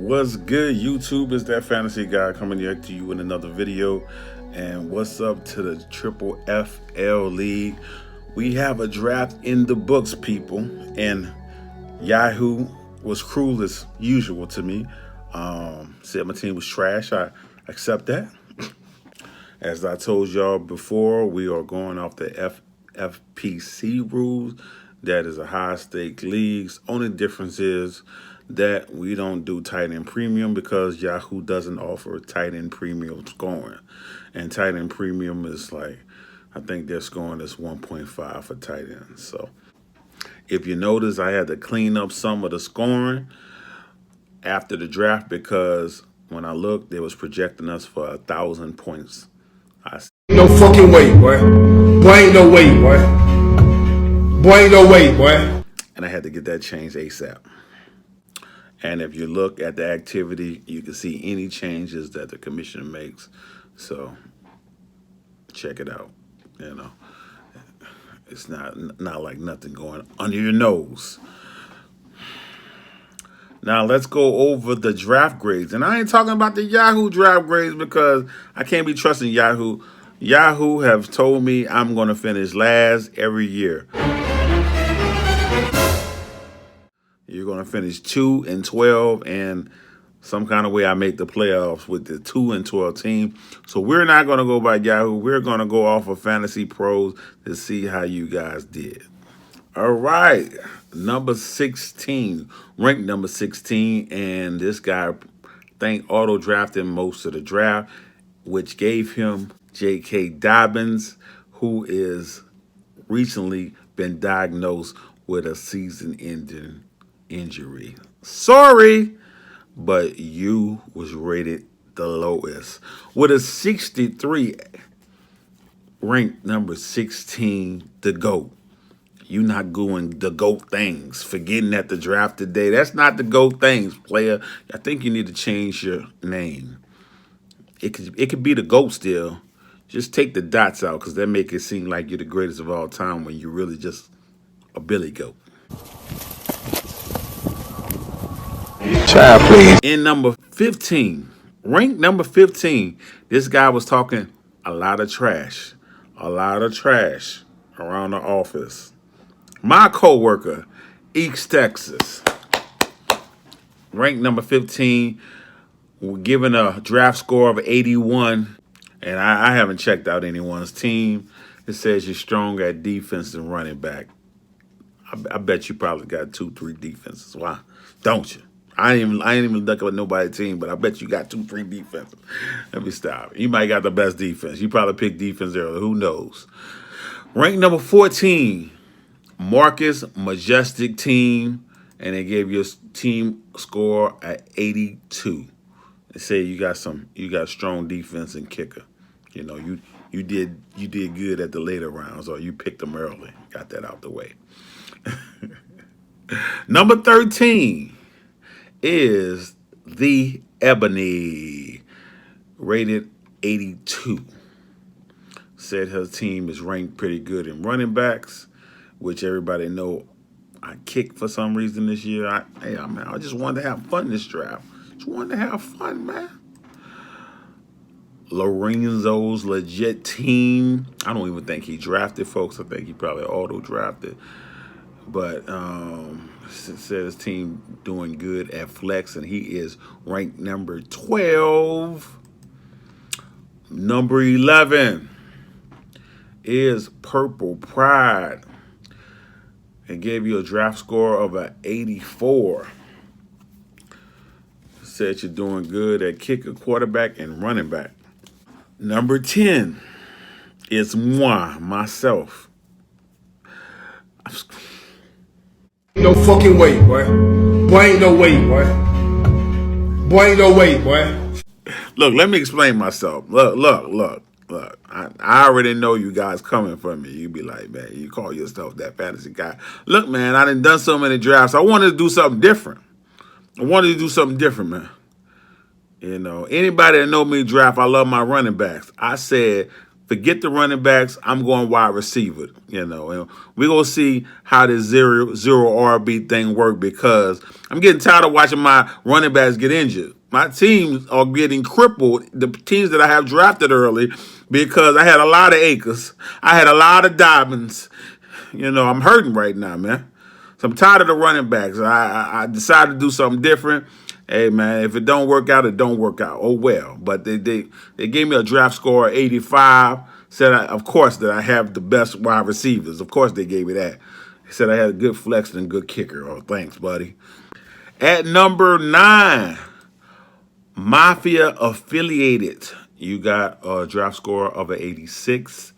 What's good, YouTube? It's that fantasy guy coming here to you in another video. And what's up to the Triple FL League? We have a draft in the books, people. And Yahoo was cruel as usual to me. Said my team was trash. I accept that. As I told y'all before, we are going off the FFPC rules. That is a high stake league. Only difference is that we don't do tight end premium because Yahoo doesn't offer tight end premium scoring. And tight end premium is like, I think their scoring is 1.5 for tight ends. So if you notice, I had to clean up some of the scoring after the draft because when I looked, they was projecting us for 1,000 points. No fucking way, boy. Boy, ain't no way, boy. Boy, ain't no way, boy. And I had to get that changed ASAP. And if you look at the activity, you can see any changes that the commissioner makes. So check it out. You know, it's not like nothing going under your nose. Now let's go over the draft grades. And I ain't talking about the Yahoo draft grades because I can't be trusting Yahoo. Yahoo have told me I'm going to finish last every year. You're going to finish 2-12, and some kind of way I make the playoffs with the 2-12 team. So we're not going to go by Yahoo. We're going to go off of Fantasy Pros to see how you guys did. All right, number 16, ranked number 16, and this guy, I think, auto-drafted most of the draft, which gave him J.K. Dobbins, who is recently been diagnosed with a season-ending injury. Sorry, but you was rated the lowest with a 63, ranked number 16, the GOAT. You not doing the GOAT things, forgetting at the draft today. That's not the GOAT things, player. I think you need to change your name. It could be the GOAT still. Just take the dots out because that make it seem like you're the greatest of all time when you're really just a Billy Goat. Child, please. In number 15, ranked number 15, this guy was talking a lot of trash around the office. My coworker, East Texas, ranked number 15, given a draft score of 81, and I haven't checked out anyone's team. It says you're strong at defense and running back. I bet you probably got 2-3 defenses. Why? Don't you? I ain't even looking at nobody's team, but I bet you got 2-3 defenses. Let me stop. You might got the best defense. You probably picked defense earlier. Who knows? Ranked number 14, Marcus Majestic team, and they gave you a team score at 82. They say you got strong defense and kicker. You know, you did good at the later rounds, or you picked them early. Got that out the way. Number 13 is the Ebony, rated 82. Said her team is ranked pretty good in running backs, which everybody know I kicked for some reason this year. I just wanted to have fun this draft. Just wanted to have fun, man. Lorenzo's legit team. I don't even think he drafted, folks. I think he probably auto-drafted. But said his team doing good at flex, and he is ranked number 12. Number 11 is Purple Pride. It gave you a draft score of an 84. Said you're doing good at kicker, quarterback, and running back. Number 10 is myself. No fucking way, boy. Boy, ain't no way, boy. Boy, ain't no way, boy. Look, let me explain myself. Look. I already know you guys coming for me. You be like, man, you call yourself that fantasy guy. Look, man, I done so many drafts. I wanted to do something different. Man. You know, anybody that know me draft, I love my running backs. I said Forget the running backs. I'm going wide receiver. And we're gonna see how this zero RB thing work because I'm getting tired of watching my running backs get injured. My teams are getting crippled. The teams that I have drafted early because I had a lot of acres. I had a lot of diamonds. I'm hurting right now, man. So I'm tired of the running backs. I decided to do something different. Hey man, if it don't work out, it don't work out. Oh well. But they gave me a draft score of 85. Said of course that I have the best wide receivers. Of course they gave me that. They said I had a good flex and a good kicker. Oh, thanks, buddy. At number 9, Mafia affiliated. You got a draft score of an 86.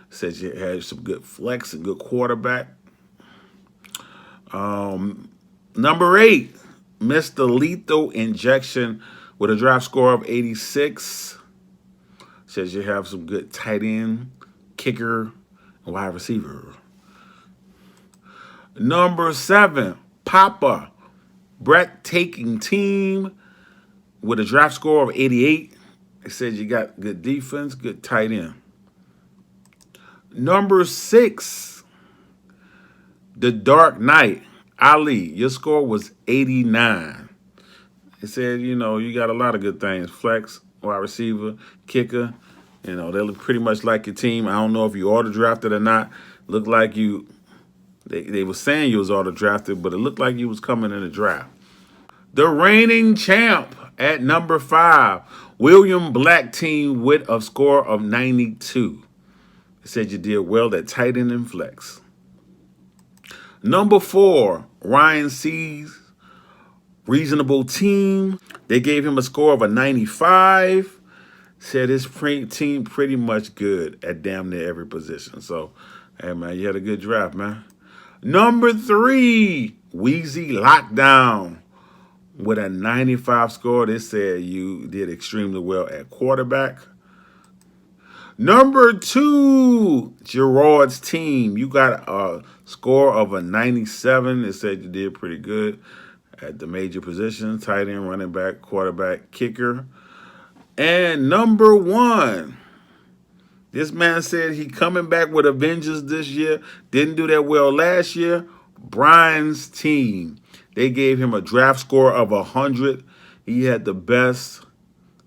Said you had some good flex and good quarterback. Number 8, Mr. Lethal Injection with a draft score of 86. Says you have some good tight end, kicker, and wide receiver. Number 7, Papa, breathtaking team with a draft score of 88. It says you got good defense, good tight end. Number 6, The Dark Knight, Ali, your score was 89. It said, you got a lot of good things. Flex, wide receiver, kicker. They look pretty much like your team. I don't know if you auto drafted or not. Looked like they were saying you was auto drafted, but it looked like you was coming in the draft. The reigning champ at number 5, William Black team with a score of 92. It said you did well at tight end and flex. Number 4, Ryan C's reasonable team. They gave him a score of a 95. Said his team pretty much good at damn near every position. So, hey, man, you had a good draft, man. Number 3, Wheezy Lockdown with a 95 score. They said you did extremely well at quarterback. Number 2, Gerard's team. You got a score of a 97. It said you did pretty good at the major positions, tight end, running back, quarterback, kicker. And number 1, this man said he coming back with a vengeance this year. Didn't do that well last year. Brian's team. They gave him a draft score of 100. He had the best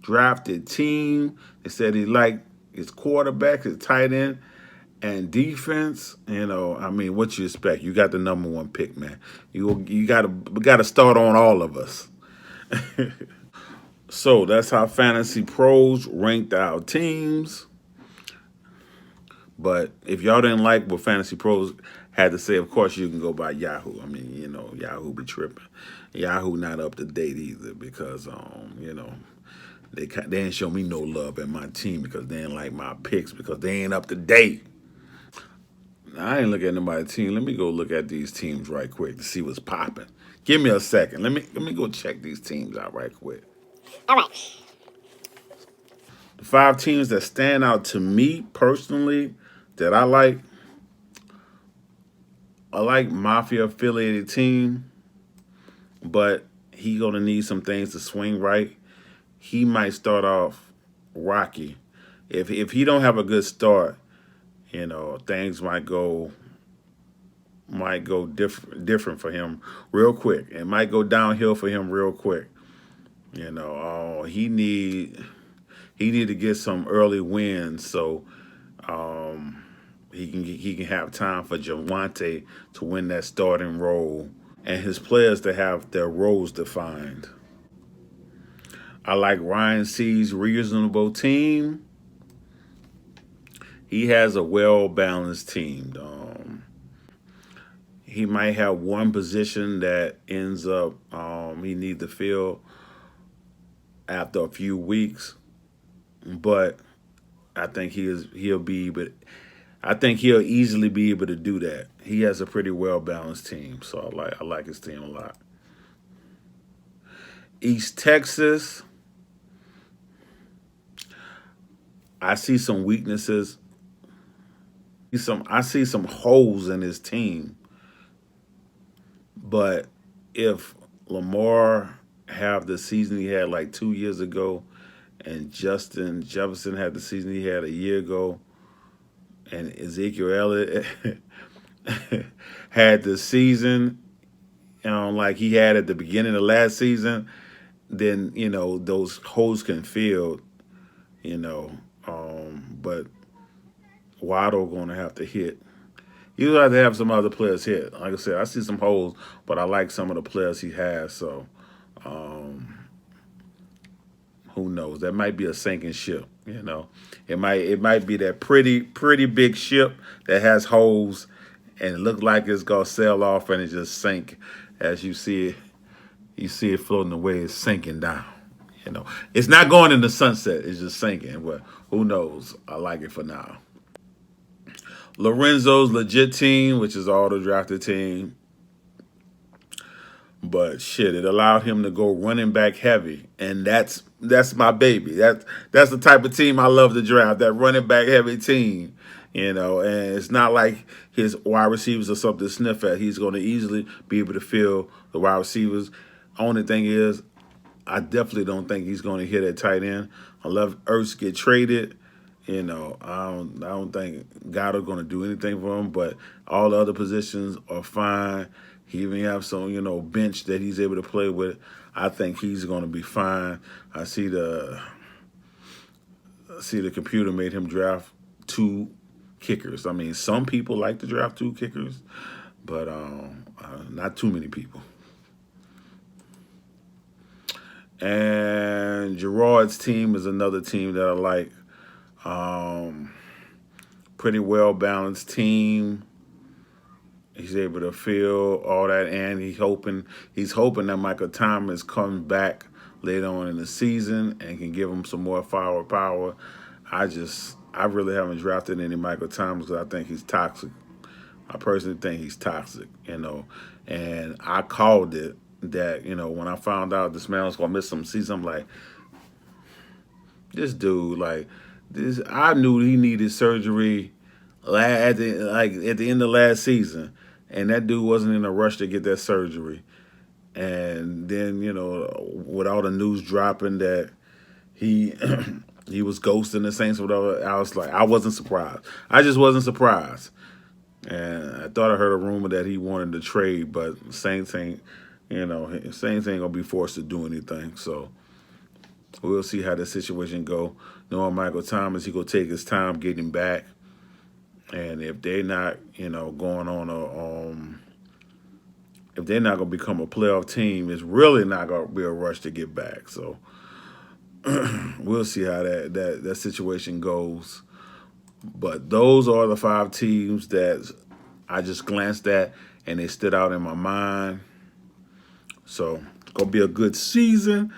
drafted team. They said he liked his quarterback, his tight end, and defense. What you expect? You got the number 1 pick, man. You gotta start on all of us. So that's how Fantasy Pros ranked our teams. But if y'all didn't like what Fantasy Pros had to say, of course you can go by Yahoo. Yahoo be tripping. Yahoo not up to date either because they didn't show me no love at my team because they didn't like my picks because they ain't up to date. Now, I ain't looking at nobody's team. Let me go look at these teams right quick to see what's popping. Give me a second. Let me go check these teams out right quick. All right. The 5 teams that stand out to me personally that I like Mafia affiliated team, but he gonna need some things to swing right. He might start off rocky. If he don't have a good start, things might go different for him real quick. It might go downhill for him real quick. He need to get some early wins so he can have time for Javante to win that starting role and his players to have their roles defined. I like Ryan C's reasonable team. He has a well-balanced team. He might have one position that ends up he needs to fill after a few weeks, but I think he'll easily be able to do that. He has a pretty well-balanced team, so I like his team a lot. East Texas, I see some weaknesses. I see some holes in his team. But if Lamar have the season he had like 2 years ago, and Justin Jefferson had the season he had a year ago, and Ezekiel Elliott had the season like he had at the beginning of last season, then those holes can fill. You know, but Waddle going to have to hit. You have to have some other players hit. Like I said, I see some holes, but I like some of the players he has. So, who knows? That might be a sinking ship. It might be that pretty big ship that has holes, and it looks like it's gonna sail off and it just sink. As you see it, floating away. It's sinking down. It's not going in the sunset. It's just sinking. But who knows? I like it for now. Lorenzo's legit team, which is all the drafted team. But shit, it allowed him to go running back heavy, and that's my baby. That's the type of team I love to draft. That running back heavy team, and it's not like his wide receivers are something to sniff at. He's going to easily be able to fill the wide receivers. Only thing is, I definitely don't think he's going to hit at tight end unless Ertz get traded. I don't think Goddard's going to do anything for him. But all the other positions are fine. He even have some, bench that he's able to play with. I think he's going to be fine. I see the computer made him draft 2 kickers. I mean, some people like to draft 2 kickers, but not too many people. And Gerard's team is another team that I like. Pretty well balanced team. He's able to feel all that, and he's hoping that Michael Thomas comes back later on in the season and can give him some more firepower. I really haven't drafted any Michael Thomas because I think he's toxic. I personally think he's toxic, and I called it that, when I found out this man was going to miss some season. I'm like, this dude, I knew he needed surgery at the end of last season, and that dude wasn't in a rush to get that surgery. And then, with all the news dropping that he he was ghosting the Saints or whatever, I wasn't surprised. I just wasn't surprised. And I thought I heard a rumor that he wanted to trade, but Saints ain't gonna be forced to do anything. So we'll see how the situation go. Knowing Michael Thomas, he gonna take his time getting back. And if they're not, going on if they're not gonna become a playoff team, it's really not gonna be a rush to get back. So we'll see how that situation goes. But those are the 5 teams that I just glanced at and they stood out in my mind. So it's gonna be a good season.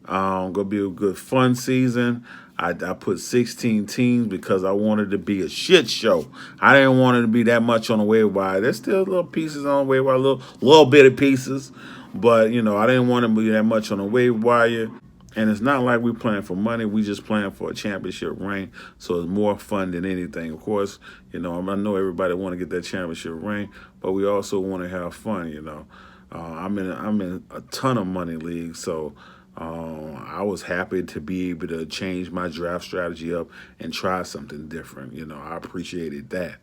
Gonna be a good fun season. I put 16 teams because I wanted to be a shit show. I didn't want it to be that much on the waiver wire. There's still little pieces on the waiver wire, little bit of pieces, but I didn't want to be that much on the waiver wire. And it's not like we're playing for money. We just playing for a championship ring. So it's more fun than anything. Of course, I know everybody want to get that championship ring, but we also want to have fun. I'm in a ton of money leagues, so I was happy to be able to change my draft strategy up and try something different. I appreciated that.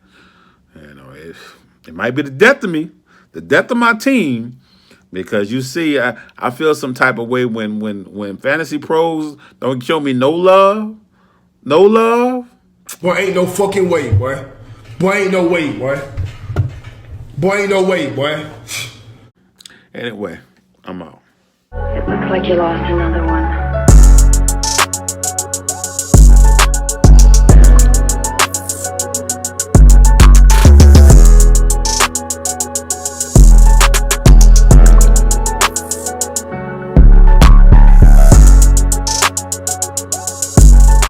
It might be the death of me, the death of my team, because you see, I feel some type of way when fantasy pros don't show me no love. Boy, ain't no fucking way, boy. Boy, ain't no way, boy. Boy, ain't no way, boy. Anyway, I'm out. It looks like you lost another one.